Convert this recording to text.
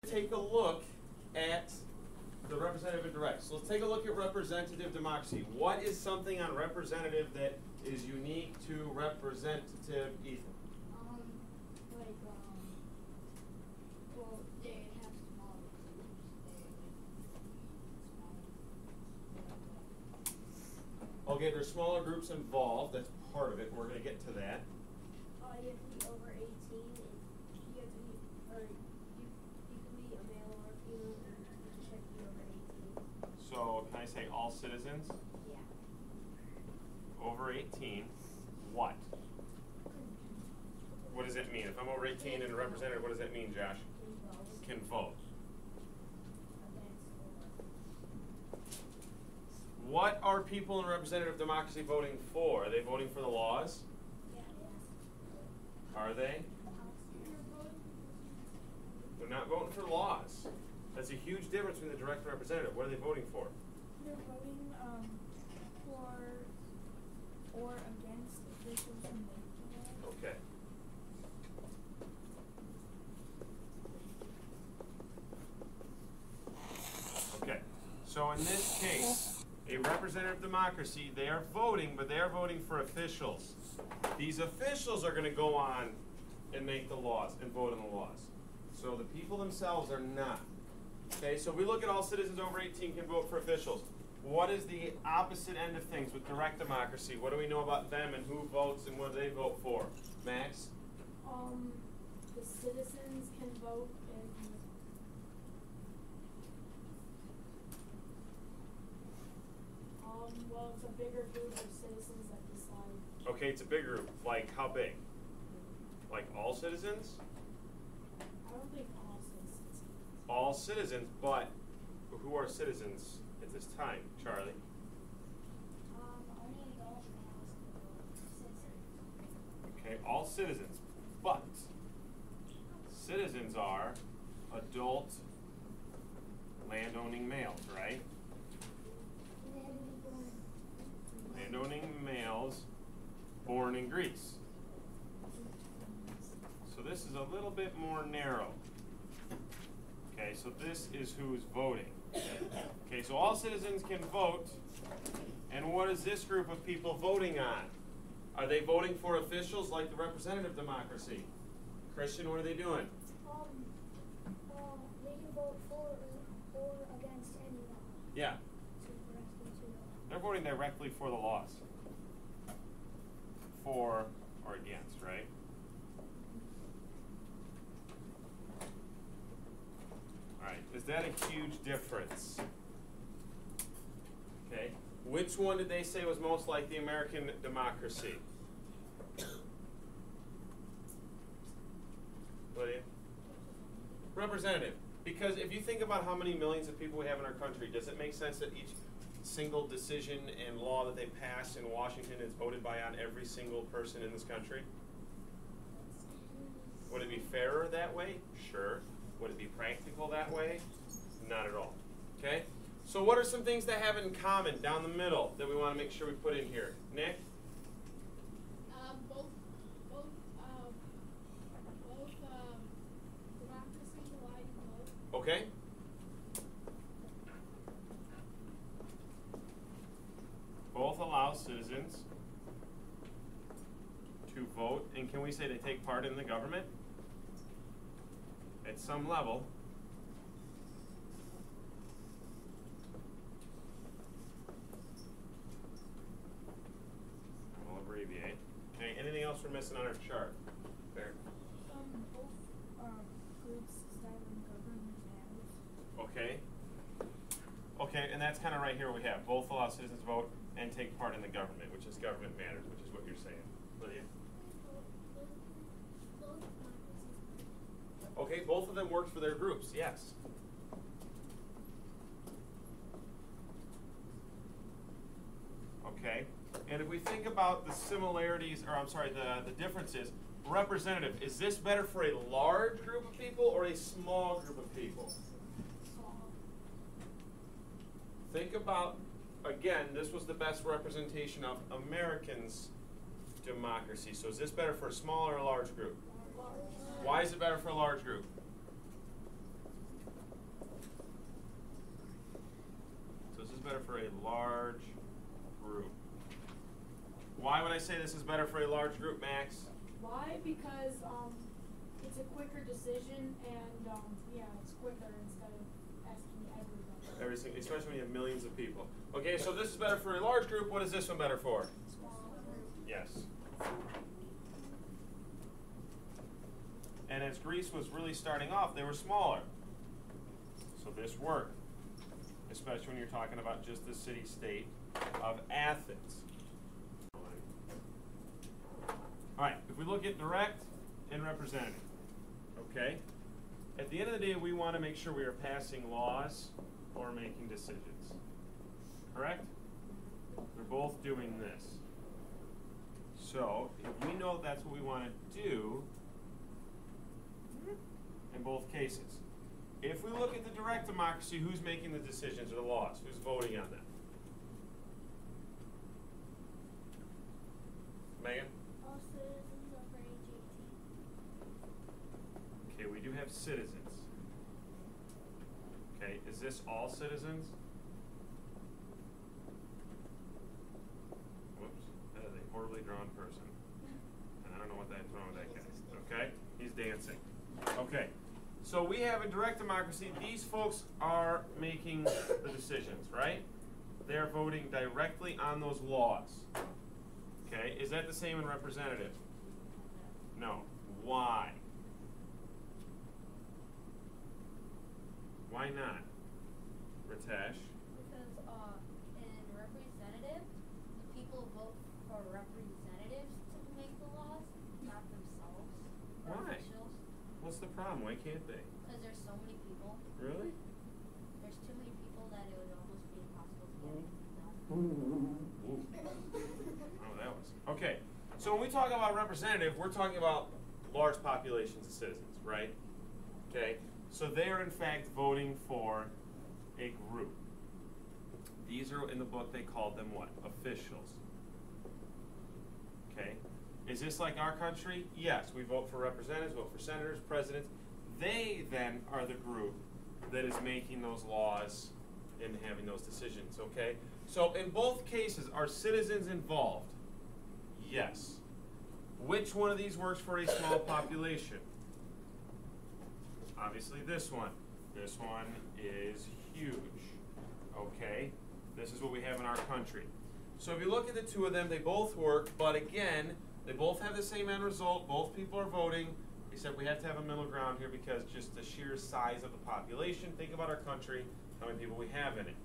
Take a look at the representative and direct. So let's take a look at representative democracy. What is something on representative that is unique to representative, Ethan? Well, they have smaller groups. Okay, there's smaller groups involved. That's part of it. We're going to get to that. You have to be over 18. You have to be, or you can be a male or a female, and you just have to be over 18. So can I say all citizens? Yeah. Over 18. What? What does that mean? If I'm over 18 and a representative, what does that mean, Josh? Can vote. What are people in representative democracy voting for? Are they voting for the laws? Are they? They're not voting for laws. That's a huge difference between the direct and representative. What are they voting for? They're voting for or against officials who make the law. Okay. Okay. So in this case, a representative democracy, they are voting, but they are voting for officials. These officials are going to go on and make the laws and vote on the laws. So the people themselves are not. Okay, so we look at all citizens over 18 can vote for officials. What is the opposite end of things with direct democracy? What do we know about them and who votes and what do they vote for? Max? The citizens can vote and well, it's a bigger group of citizens that decide. Okay, it's a big group. Like how big? Like all citizens? I don't think all citizens. All citizens, but who are citizens at this time, Charlie? Only adult males can vote. Okay, all citizens, but citizens are adult landowning males, right? Landowning males born in Greece. So this is a little bit more narrow. Okay, so this is who's voting. Okay, so all citizens can vote. And what is this group of people voting on? Are they voting for officials like the representative democracy? Christian, what are they doing? They can vote for or against any law. Yeah. They're voting directly for the laws. For or against, right? Alright, is that a huge difference? Okay. Which one did they say was most like the American democracy? Lydia? Representative. Because if you think about how many millions of people we have in our country, does it make sense that each single decision and law that they pass in Washington is voted by on every single person in this country? Would it be fairer that way? Sure. Would it be practical that way? Not at all. Okay? So what are some things that have in common down the middle that we want to make sure we put in here? Nick? Democracy allow you to vote. Okay. Both allow citizens to vote, and can we say they take part in the government? At some level. We'll abbreviate. Okay, anything else we're missing on our chart? There. Both groups style and government matters. Okay. Okay, and that's kind of right here we have. Both allow citizens to vote and take part in the government, which is government matters, which is what you're saying. Lydia? Okay, both of them worked for their groups, yes. Okay, and if we think about the similarities, or I'm sorry, the differences, representative, is this better for a large group of people or a small group of people? Think about, again, this was the best representation of Americans' democracy. So is this better for a small or a large group? Why is it better for a large group? better for a large group. Why would I say this is better for a large group, Max? Why? Because it's a quicker decision and yeah, it's quicker instead of asking everybody. Everything, especially when you have millions of people. Okay, so this is better for a large group. What is this one better for? Small group. Yes. And as Greece was really starting off, they were smaller. So this worked, especially when you're talking about just the city-state of Athens. All right, if we look at direct and representative, okay? At the end of the day, we want to make sure we are passing laws or making decisions, correct? We're both doing this. So if we know that's what we want to do in both cases. If we look at the direct democracy, who's making the decisions or the laws? Who's voting on them? Megan? All citizens over age 18. Okay, we do have citizens. Okay, is this all citizens? Whoops, that is a horribly drawn person. And I don't know what that's wrong with that guy. Okay, he's dancing. Okay, so we have a direct democracy. These folks are making the decisions, right? They're voting directly on those laws. Okay, is that the same in representative? No. Why? Why not? Ritesh? Because in representative, the people vote for representatives to make the laws, not themselves or Why? officials. What's the problem? Why can't they? Because there's so many people. Really? There's too many people that it would almost be impossible to get anything done. Ooh. Oh, that was. Okay, so when we talk about representative, we're talking about large populations of citizens, right? Okay, so they are in fact voting for a group. These are in the book, they called them what? Officials. Okay, is this like our country? Yes, we vote for representatives, vote for senators, presidents. They then are the group that is making those laws and having those decisions, okay? So in both cases, are citizens involved? Yes. Which one of these works for a small population? Obviously this one. This one is huge, okay? This is what we have in our country. So if you look at the two of them, they both work, but again, they both have the same end result. Both people are voting, except we have to have a middle ground here because just the sheer size of the population. Think about our country, how many people we have in it.